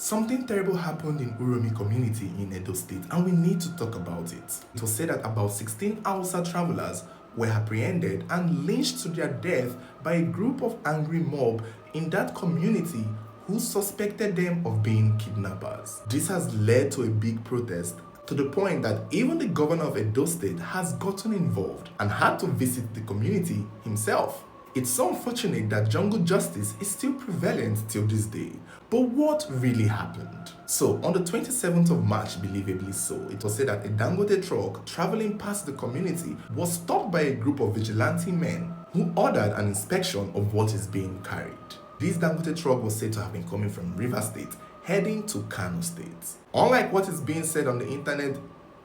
Something terrible happened in Uromi community in Edo State, and we need to talk about it. It was said that about 16 Hausa travelers were apprehended and lynched to their death by a group of angry mob in that community who suspected them of being kidnappers. This has led to a big protest, to the point that even the governor of Edo State has gotten involved and had to visit the community himself. It's so unfortunate that jungle justice is still prevalent till this day. But what really happened? So, on the 27th of March, believably so, it was said that a dangote truck traveling past the community was stopped by a group of vigilante men who ordered an inspection of what is being carried. This dangote truck was said to have been coming from River State, heading to Kano State. Unlike what is being said on the internet,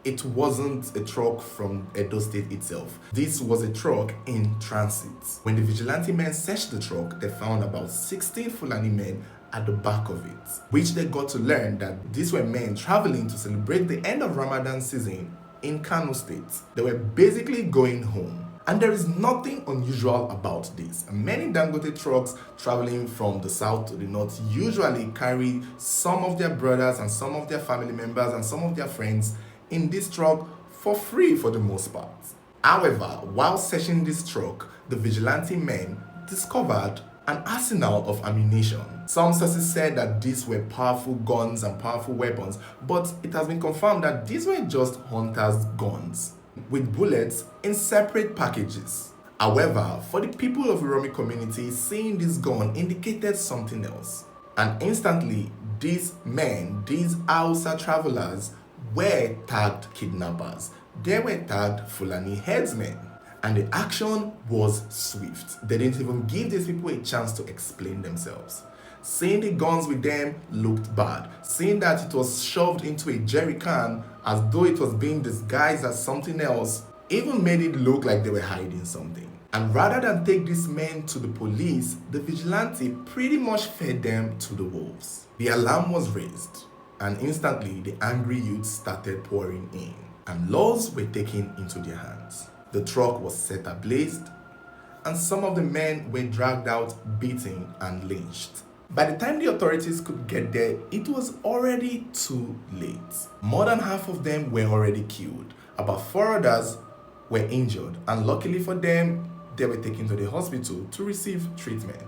it wasn't a truck from Edo State itself. This was a truck in transit. When the vigilante men searched the truck, they found about 16 Fulani men at the back of it, which they got to learn that these were men traveling to celebrate the end of Ramadan season in Kano State. They were basically going home. And there is nothing unusual about this. Many dangote trucks traveling from the south to the north usually carry some of their brothers and some of their family members and some of their friends in this truck for free for the most part. However, while searching this truck, the vigilante men discovered an arsenal of ammunition. Some sources said that these were powerful guns and powerful weapons, but it has been confirmed that these were just hunters' guns with bullets in separate packages. However, for the people of the Uromi community, seeing this gun indicated something else. And instantly, these men, these Hausa travelers, were tagged kidnappers. They were tagged Fulani headsmen. And the action was swift. They didn't even give these people a chance to explain themselves. Seeing the guns with them looked bad. Seeing that it was shoved into a jerry can as though it was being disguised as something else even made it look like they were hiding something. And rather than take these men to the police, the vigilante pretty much fed them to the wolves. The alarm was raised, and instantly the angry youths started pouring in, and laws were taken into their hands. The truck was set ablaze, and some of the men were dragged out, beaten, and lynched. By the time the authorities could get there, it was already too late. More than half of them were already killed. About 4 others were injured, and luckily for them, they were taken to the hospital to receive treatment.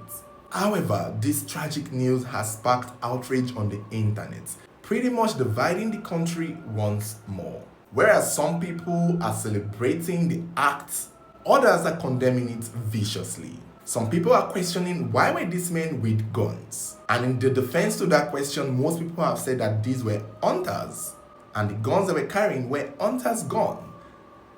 However, this tragic news has sparked outrage on the internet, pretty much dividing the country once more. Whereas some people are celebrating the act, others are condemning it viciously. Some people are questioning why were these men with guns? And in the defense to that question, most people have said that these were hunters, and the guns they were carrying were hunters' guns.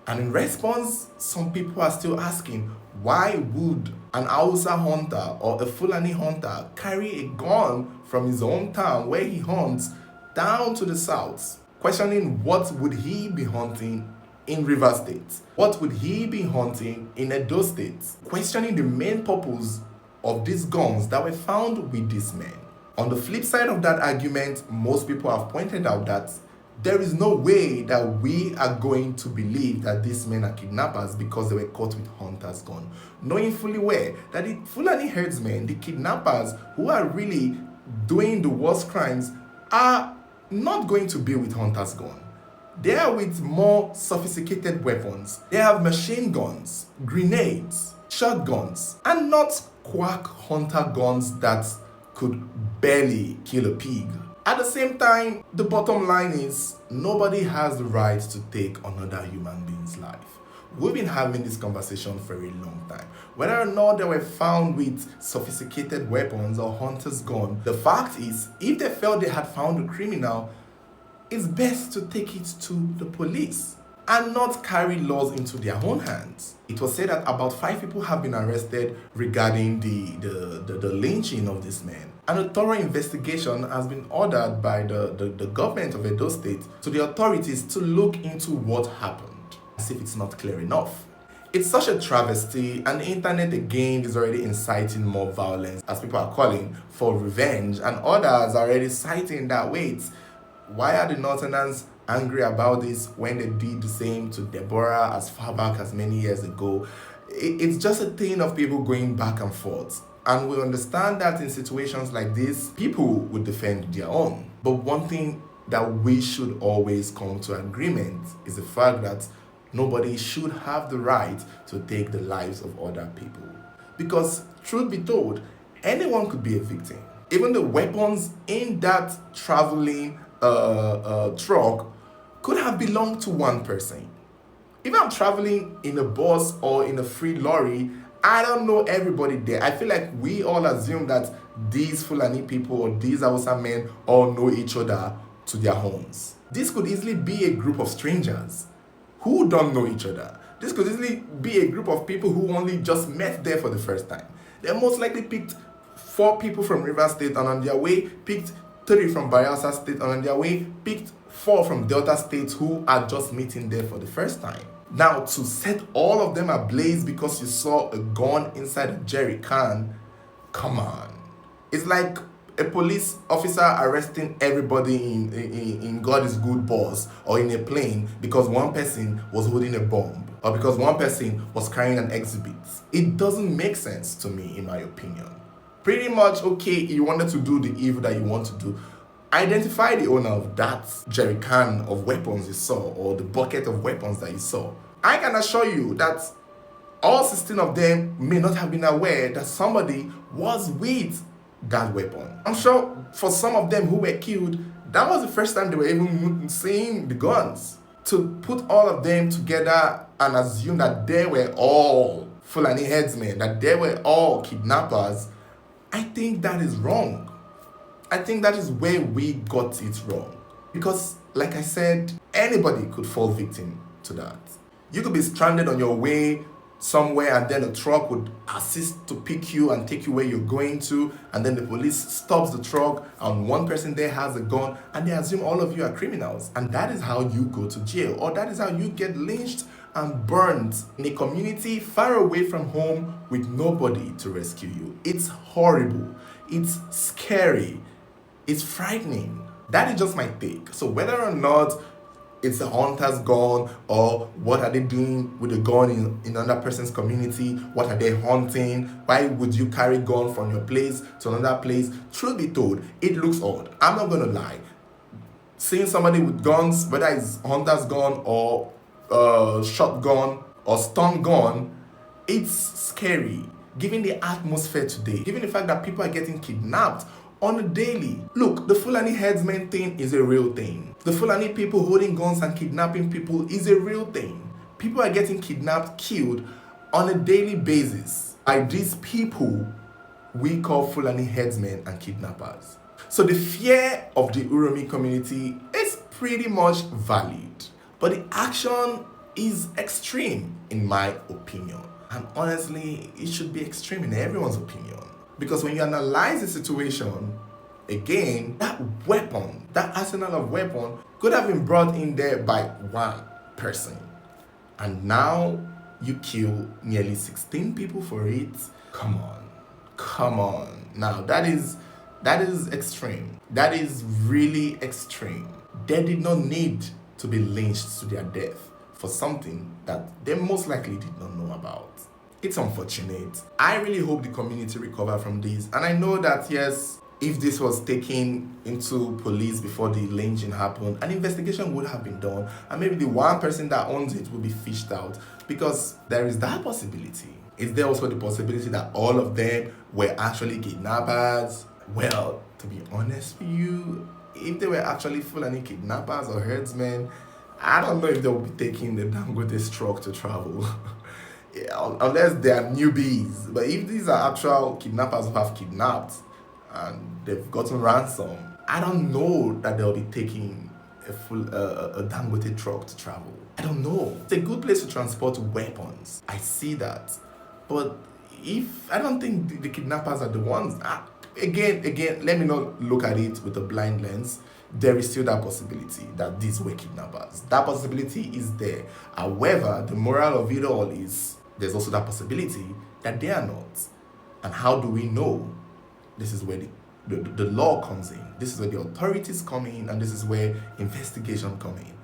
And in response, some people are still asking, why would an Hausa hunter or a Fulani hunter carry a gun from his hometown where he hunts down to the south? Questioning what would he be hunting in River State? What would he be hunting in Edo State? Questioning the main purpose of these guns that were found with these men. On the flip side of that argument, most people have pointed out that there is no way that we are going to believe that these men are kidnappers because they were caught with hunters' gun, knowing fully well that the Fulani herdsmen, the kidnappers who are really doing the worst crimes, are not going to be with hunters' gun. They are with more sophisticated weapons. They have machine guns, grenades, shotguns, and not quack hunter guns that could barely kill a pig. At the same time, the bottom line is nobody has the right to take another human being's life. We've been having this conversation for a long time. Whether or not they were found with sophisticated weapons or hunter's gun, the fact is, if they felt they had found a criminal, it's best to take it to the police and not carry laws into their own hands. It was said that about 5 people have been arrested regarding the lynching of this man. And a thorough investigation has been ordered by the government of Edo State to the authorities to look into what happened, as if it's not clear enough. It's such a travesty, and the internet again is already inciting more violence, as people are calling for revenge, and others are already citing that, wait, why are the Northerners angry about this when they did the same to Deborah as far back as many years ago? It's just a thing of people going back and forth. And we understand that in situations like this, people would defend their own. But one thing that we should always come to agreement is the fact that nobody should have the right to take the lives of other people. Because, truth be told, anyone could be a victim. Even the weapons in that traveling truck could have belonged to one person. If I'm traveling in a bus or in a free lorry, I don't know everybody there. I feel like we all assume that these Fulani people or these Hausa men all know each other to their homes. This could easily be a group of strangers who don't know each other. This could easily be a group of people who only just met there for the first time. They most likely picked 4 people from Rivers State and on their way picked 3 from Bayelsa State and on their way picked 4 from Delta State who are just meeting there for the first time. Now, to set all of them ablaze because you saw a gun inside a jerry can, come on. It's like a police officer arresting everybody in God is Good Boss or in a plane because one person was holding a bomb or because one person was carrying an exhibit. It doesn't make sense to me, in my opinion. Pretty much, okay, you wanted to do the evil that you want to do. Identify the owner of that jerry can of weapons you saw or the bucket of weapons that you saw. I can assure you that all 16 of them may not have been aware that somebody was with that weapon. I'm sure for some of them who were killed, that was the first time they were even seeing the guns. To put all of them together and assume that they were all Fulani headsmen, that they were all kidnappers, I think that is wrong. I think that is where we got it wrong. Because, like I said, anybody could fall victim to that. You could be stranded on your way somewhere and then a truck would assist to pick you and take you where you're going to, and then the police stops the truck and one person there has a gun and they assume all of you are criminals, and that is how you go to jail, or that is how you get lynched and burned in a community far away from home with nobody to rescue you. It's horrible. It's scary. It's frightening. That is just my take. So whether or not it's a hunter's gun or what are they doing with a gun in another person's community, what are they hunting, why would you carry gun from your place to another place? Truth be told, it looks odd. I'm not gonna lie. Seeing somebody with guns, whether it's hunter's gun or shotgun or stun gun, it's scary. Given the atmosphere today, given the fact that people are getting kidnapped on a daily. Look, the Fulani headsmen thing is a real thing. The Fulani people holding guns and kidnapping people is a real thing. People are getting kidnapped, killed on a daily basis by these people we call Fulani headsmen and kidnappers. So the fear of the Uromi community is pretty much valid, but the action is extreme in my opinion. And honestly, it should be extreme in everyone's opinion. Because when you analyze the situation, again, that weapon, that arsenal of weapon could have been brought in there by one person. And now you kill nearly 16 people for it. Come on. Now that is extreme. That is really extreme. They did not need to be lynched to their death for something that they most likely did not know about. It's unfortunate. I really hope the community recover from this. And I know that, yes, if this was taken into police before the lynching happened, an investigation would have been done. And maybe the one person that owns it will be fished out. Because there is that possibility. Is there also the possibility that all of them were actually kidnappers? Well, to be honest with you, if they were actually Fulani kidnappers or herdsmen, I don't know if they will be taking the dangote truck to travel. Unless they are newbies. But if these are actual kidnappers who have kidnapped and they've gotten ransom, I don't know that they'll be taking a dangote truck to travel. I don't know. It's a good place to transport weapons. I see that. But I don't think the kidnappers are the ones. Again, let me not look at it with a blind lens. There is still that possibility that these were kidnappers. That possibility is there. However, the moral of it all is there's also that possibility that they are not. And how do we know? This is where the law comes in. This is where the authorities come in, and this is where investigation come in.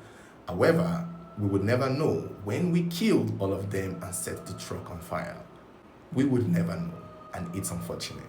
However, we would never know when we killed all of them and set the truck on fire. We would never know. and it's unfortunate.